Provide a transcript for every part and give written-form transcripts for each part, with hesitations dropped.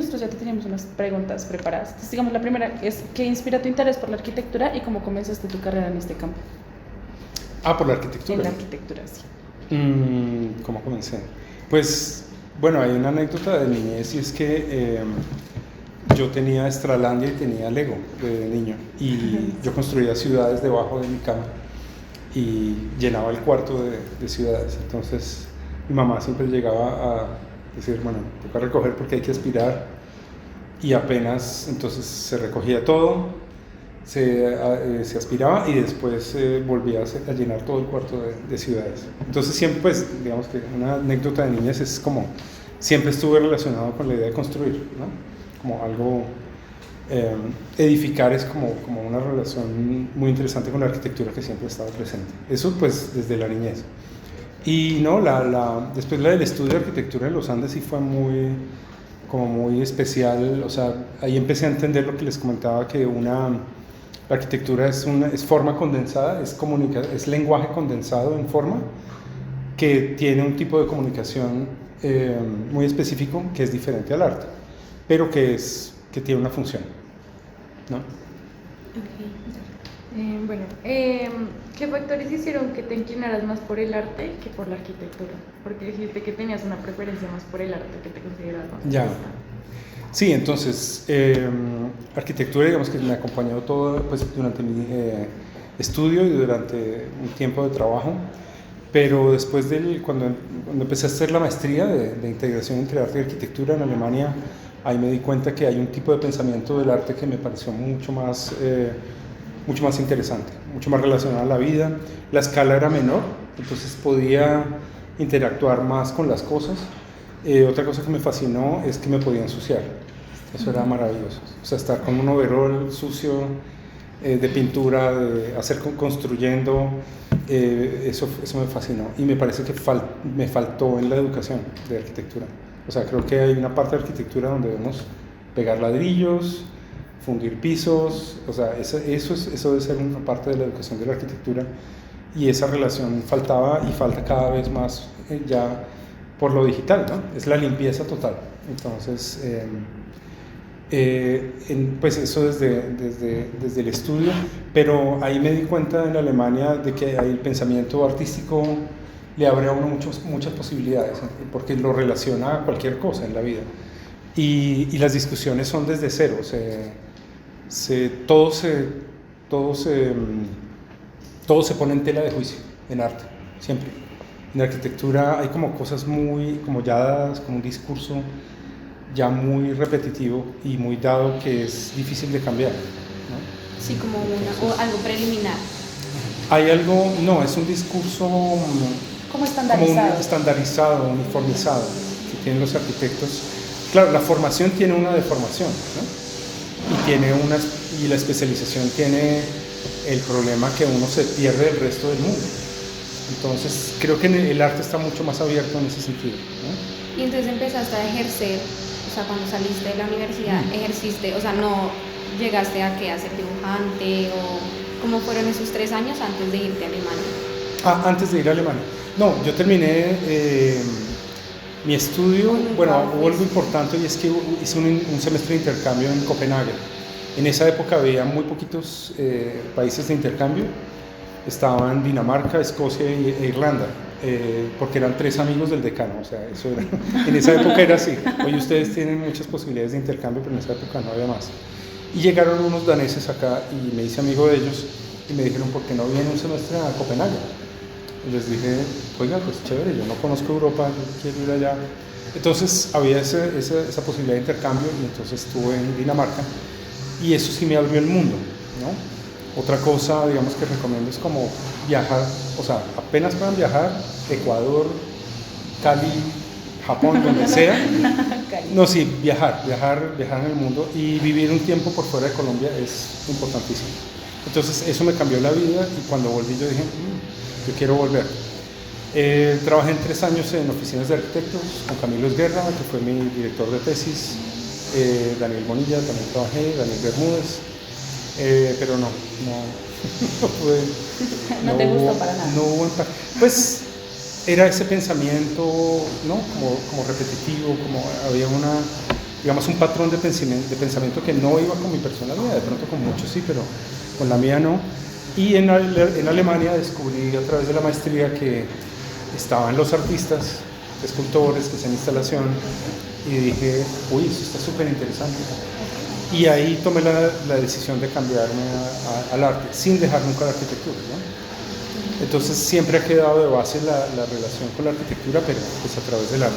nosotros ya te teníamos unas preguntas preparadas. Entonces, digamos, la primera es, ¿qué inspira tu interés por la arquitectura y cómo comenzaste tu carrera en este campo? Por la arquitectura. En la arquitectura, sí. ¿Cómo comencé? Pues, bueno, hay una anécdota de niñez y es que yo tenía Estralandia y tenía Lego de niño y yo construía ciudades debajo de mi cama y llenaba el cuarto de ciudades. Entonces, mi mamá siempre llegaba a decir, bueno, toca recoger porque hay que aspirar, y apenas entonces se recogía todo, se aspiraba y después volvía a llenar todo el cuarto de ciudades. Entonces siempre, pues, digamos que una anécdota de niñez es como, siempre estuve relacionado con la idea de construir, ¿no? Como algo, edificar es como una relación muy interesante con la arquitectura que siempre ha estado presente. Eso pues desde la niñez. Y no, después del estudio de arquitectura en los Andes sí fue muy especial. O sea, ahí empecé a entender lo que les comentaba, que la arquitectura es forma condensada, es lenguaje condensado en forma, que tiene un tipo de comunicación muy específico que es diferente al arte, pero que tiene una función, ¿no? ¿Qué factores hicieron que te inclinaras más por el arte que por la arquitectura? Porque dijiste que tenías una preferencia más por el arte, que te considerabas más Ya. artista. Sí, entonces, arquitectura, digamos que me acompañó todo, pues, durante mi estudio y durante un tiempo de trabajo, pero después cuando empecé a hacer la maestría de integración entre arte y arquitectura en Alemania, ahí me di cuenta que hay un tipo de pensamiento del arte que me pareció mucho más interesante, mucho más relacionado a la vida. La escala era menor, entonces podía interactuar más con las cosas. Otra cosa que me fascinó es que me podía ensuciar. Eso era maravilloso. O sea, estar con un overol sucio de pintura, construyendo, eso me fascinó. Y me parece que me faltó en la educación de arquitectura. O sea, creo que hay una parte de arquitectura donde debemos pegar ladrillos, fundir pisos. O sea, eso debe ser una parte de la educación de la arquitectura. Y esa relación faltaba y falta cada vez más ya por lo digital, ¿no? Es la limpieza total. Entonces, pues eso desde el estudio, pero ahí me di cuenta en Alemania de que el pensamiento artístico le abre a uno muchas posibilidades, porque lo relaciona a cualquier cosa en la vida. Y las discusiones son desde cero, todo se pone en tela de juicio en arte, siempre. En arquitectura hay como cosas como ya dadas, como un discurso ya muy repetitivo y muy dado, que es difícil de cambiar, ¿no? Sí, como o algo preliminar. Hay algo, no, es un discurso Como estandarizado. Estandarizado, uniformizado, que tienen los arquitectos. Claro, la formación tiene una deformación, ¿no? Y la especialización tiene el problema que uno se pierde del resto del mundo. Entonces, creo que el arte está mucho más abierto en ese sentido, ¿no? Y entonces empezaste a ejercer, o sea, cuando saliste de la universidad, ejerciste, o sea, no llegaste a ser dibujante, o cómo fueron esos 3 años antes de irte a Alemania. Antes de ir a Alemania. No, yo terminé mi estudio. Bueno, hubo algo importante, y es que hice un semestre de intercambio en Copenhague. En esa época había muy poquitos países de intercambio. Estaban Dinamarca, Escocia e Irlanda, porque eran 3 amigos del decano. O sea, eso era, en esa época era así. Hoy ustedes tienen muchas posibilidades de intercambio, pero en esa época no había más. Y llegaron unos daneses acá y me hice amigo de ellos y me dijeron, ¿por qué no viene un semestre a Copenhague? Y les dije, oiga, pues chévere, yo no conozco Europa, yo quiero ir allá. Entonces había esa posibilidad de intercambio, y entonces estuve en Dinamarca, y eso sí me abrió el mundo, ¿no? Otra cosa, digamos, que recomiendo es como viajar, o sea, apenas puedan viajar, Ecuador, Cali, Japón, donde sea. No, sí, viajar en el mundo y vivir un tiempo por fuera de Colombia es importantísimo. Entonces eso me cambió la vida, y cuando volví yo dije, yo quiero volver. Trabajé en 3 años en oficinas de arquitectos con Camilo Esguerra, que fue mi director de tesis, Daniel Bonilla también trabajé, Daniel Bermúdez. Pero no pude. No te gustó para nada. No hubo pues era ese pensamiento, ¿no? Como repetitivo, como había digamos, un patrón de pensamiento que no iba con mi personalidad, de pronto con muchos sí, pero con la mía no. Y en Alemania descubrí a través de la maestría que estaban los artistas, escultores que hacían instalación, y dije, uy, eso está súper interesante. Y ahí tomé la decisión de cambiarme al arte, sin dejar nunca la arquitectura, ¿no? Entonces siempre ha quedado de base la relación con la arquitectura, pero pues a través del arte.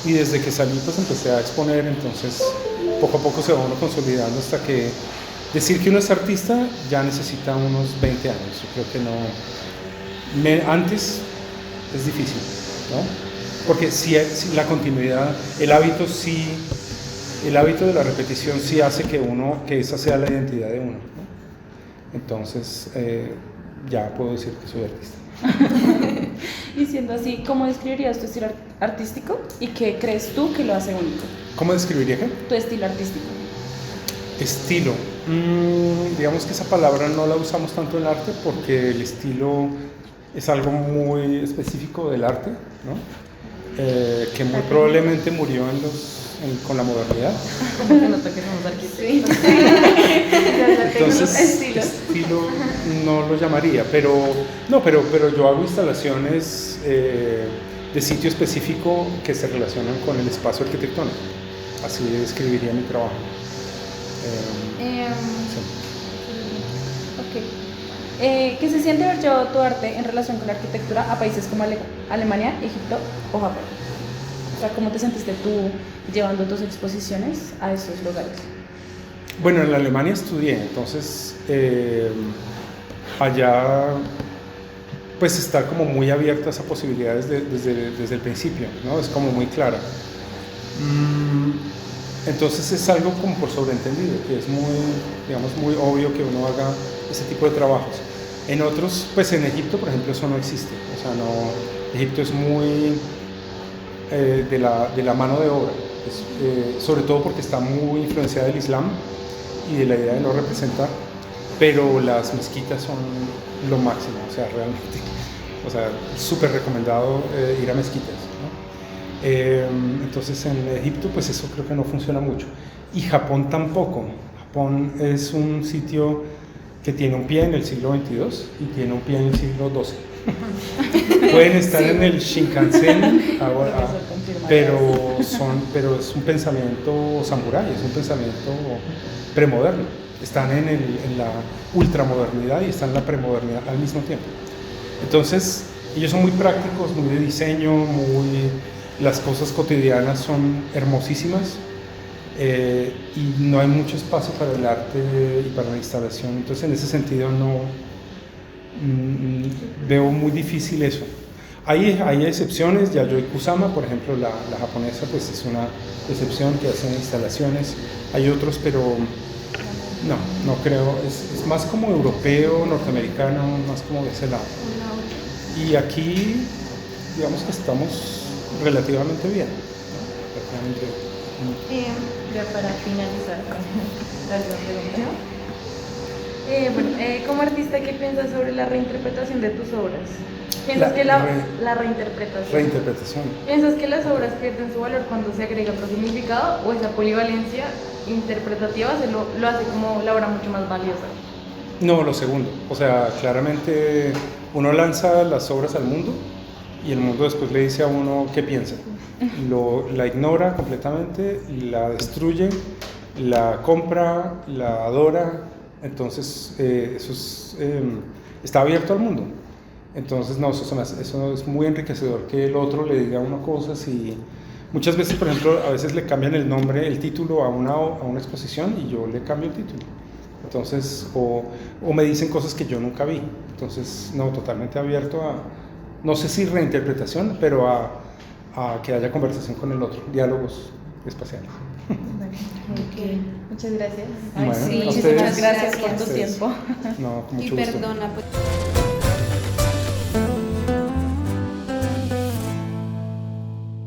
Y desde que salí pues empecé a exponer, entonces poco a poco se va uno consolidando hasta que decir que uno es artista ya necesita unos 20 años. Yo creo que no, antes es difícil, ¿no? Porque si la continuidad, el hábito de la repetición sí hace que esa sea la identidad de uno, ¿no? Entonces ya puedo decir que soy artista. Y siendo así, ¿cómo describirías tu estilo artístico y qué crees tú que lo hace único? ¿Cómo describiría qué? Tu estilo artístico. Estilo. Digamos que esa palabra no la usamos tanto en el arte porque el estilo es algo muy específico del arte, ¿no? Que muy probablemente murió con la modernidad. Como que nota que somos arquitectos. Entonces, estilo no lo llamaría, pero yo hago instalaciones de sitio específico que se relacionan con el espacio arquitectónico. Así describiría mi trabajo. Sí. Ok. ¿Qué se siente haber llevado tu arte en relación con la arquitectura a países como Alemania, Egipto o Japón? O sea, ¿cómo te sentiste tú llevando tus exposiciones a esos lugares? Bueno, en Alemania estudié, entonces allá pues está como muy abierta a esas posibilidades desde el principio, ¿no? Es como muy clara. Entonces es algo como por sobreentendido, que es muy, digamos, muy obvio que uno haga ese tipo de trabajos. En otros, pues en Egipto, por ejemplo, eso no existe. O sea, no, Egipto es muy de la mano de obra, sobre todo porque está muy influenciada del Islam y de la idea de no representar, pero las mezquitas son lo máximo, o sea, realmente, o sea, súper recomendado ir a mezquitas, ¿no? Entonces en Egipto, pues eso creo que no funciona mucho. Y Japón tampoco. Japón es un sitio que tiene un pie en el siglo XXII y tiene un pie en el siglo XII. Pueden estar en el Shinkansen ahora, pero es un pensamiento samurái, es un pensamiento premoderno. Están en la ultramodernidad y están en la premodernidad al mismo tiempo. Entonces, ellos son muy prácticos, muy de diseño, las cosas cotidianas son hermosísimas. Y no hay mucho espacio para el arte y para la instalación, entonces en ese sentido no veo muy difícil eso. Hay excepciones, Yayoi Kusama, por ejemplo, la japonesa, pues es una excepción que hace instalaciones. Hay otros, pero no creo, es más como europeo, norteamericano, más como de ese lado. Y aquí, digamos que estamos relativamente bien, ¿no? Relativamente bien. Ya para finalizar la pregunta. Como artista, ¿qué piensas sobre la reinterpretación de tus obras? ¿Piensas que la reinterpretación? Reinterpretación. ¿Piensas que las obras pierden su valor cuando se agrega otro significado o esa polivalencia interpretativa lo hace como la obra mucho más valiosa? No, lo segundo. O sea, claramente uno lanza las obras al mundo y el mundo después le dice a uno qué piensa. La ignora completamente, la destruye, la compra, la adora. Entonces, eso está abierto al mundo. Entonces, no, eso es muy enriquecedor que el otro le diga a uno cosas y muchas veces, por ejemplo, a veces le cambian el nombre, el título a una exposición y yo le cambio el título. Entonces, o me dicen cosas que yo nunca vi. Entonces, no, totalmente abierto a, no sé si reinterpretación, pero a que haya conversación con el otro, diálogos espaciales. Okay. Muchas gracias. Ay, Bueno, sí, a muchísimas ustedes. gracias por tu Ustedes. tiempo. No, con mucho Y gusto. perdona, pues.